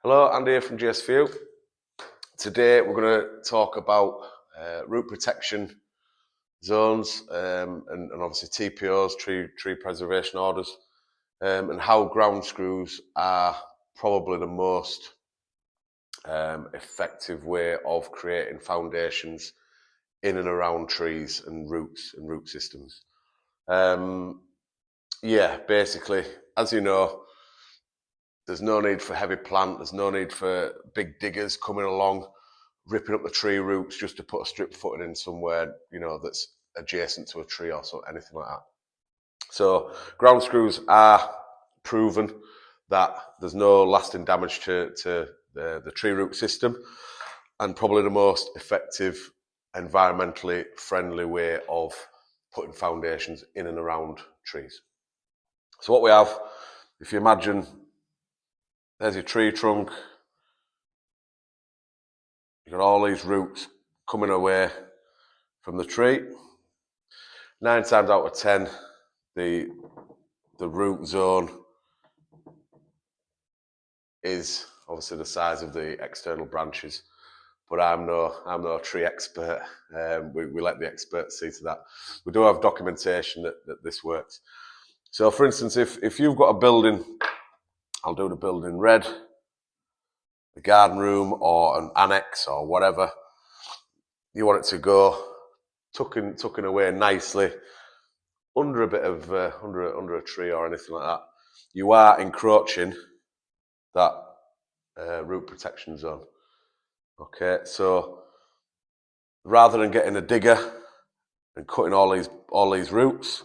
Hello, Andy here from GSView. Today we're going to talk about root protection zones and obviously TPOs, tree preservation orders, and how ground screws are probably the most effective way of creating foundations in and around trees and root systems. Basically, as you know, there's no need for heavy plant. There's no need for big diggers coming along, ripping up the tree roots just to put a strip footing in somewhere, that's adjacent to a tree or so, anything like that. So ground screws are proven that there's no lasting damage to the tree root system, and probably the most effective, environmentally friendly way of putting foundations in and around trees. So what we have, if you imagine, there's your tree trunk. You've got all these roots coming away from the tree. 9 times out of 10, the root zone is obviously the size of the external branches. But I'm no tree expert. We let the experts see to that. We do have documentation that this works. So, for instance, if you've got a building, I'll do the building red, the garden room or an annex or whatever, you want it to go tucking away nicely under a bit of under a tree or anything like that. You are encroaching that root protection zone. Okay, so rather than getting a digger and cutting all these roots,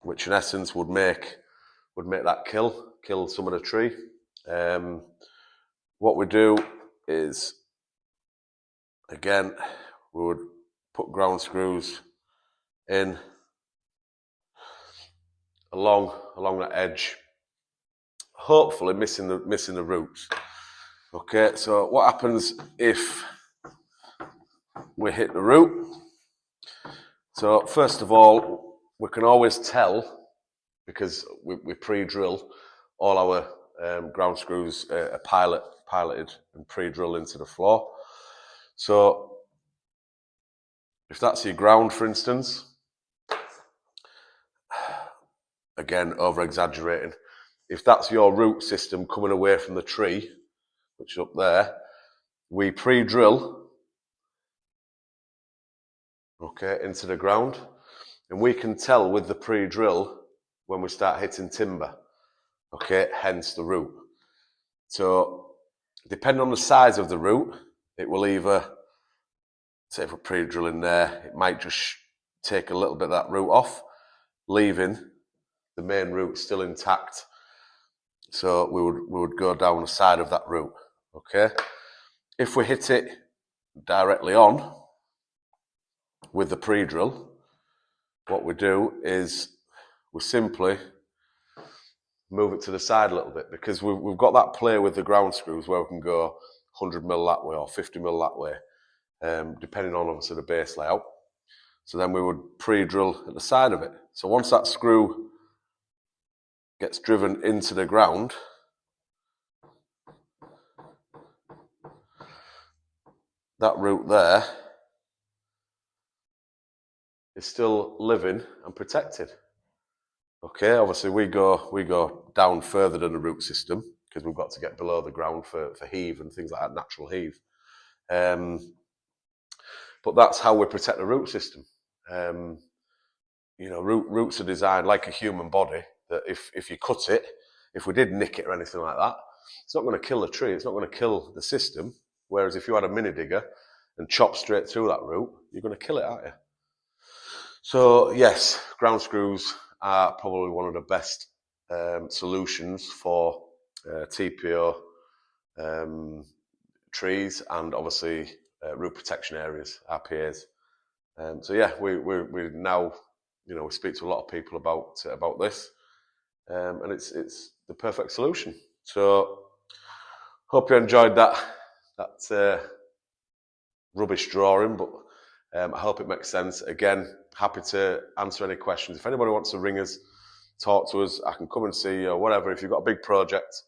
which in essence would make that kill some of the tree, what we do is, again, we would put ground screws in along that edge, hopefully missing the roots. Okay, so what happens if we hit the root? So first of all, we can always tell, because we pre-drill all our ground screws are piloted and pre-drilled into the floor. So if that's your ground, for instance, again, over-exaggerating, if that's your root system coming away from the tree, which is up there, we pre-drill, okay, into the ground, and we can tell with the pre-drill when we start hitting timber, okay, hence the root. So depending on the size of the root, it will either, say if we're pre-drilling there, it might just take a little bit of that root off, leaving the main root still intact. So we would go down the side of that root, okay? If we hit it directly on with the pre-drill, what we do is we simply move it to the side a little bit, because we've got that play with the ground screws where we can go 100 mil that way or 50 mil that way, depending on obviously the base layout. So then we would pre-drill at the side of it. So once that screw gets driven into the ground, that root there is still living and protected. Okay, obviously we go down further than the root system because we've got to get below the ground for heave and things like that, natural heave. But that's how we protect the root system. Roots are designed like a human body, that if you cut it, if we did nick it or anything like that, it's not going to kill the tree, it's not going to kill the system. Whereas if you had a mini digger and chop straight through that root, you're going to kill it, aren't you? So yes, ground screws are probably one of the best solutions for TPO trees and obviously root protection areas, RPAs. So yeah, we now, we speak to a lot of people about this, and it's the perfect solution. So hope you enjoyed that rubbish drawing, but I hope it makes sense. Again, happy to answer any questions. If anybody wants to ring us, talk to us, I can come and see you or whatever. If you've got a big project,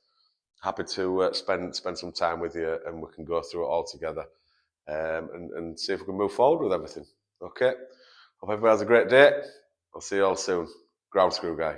happy to spend some time with you, and we can go through it all together, and see if we can move forward with everything. Okay. Hope everybody has a great day. I'll see you all soon. Ground Screw Guy.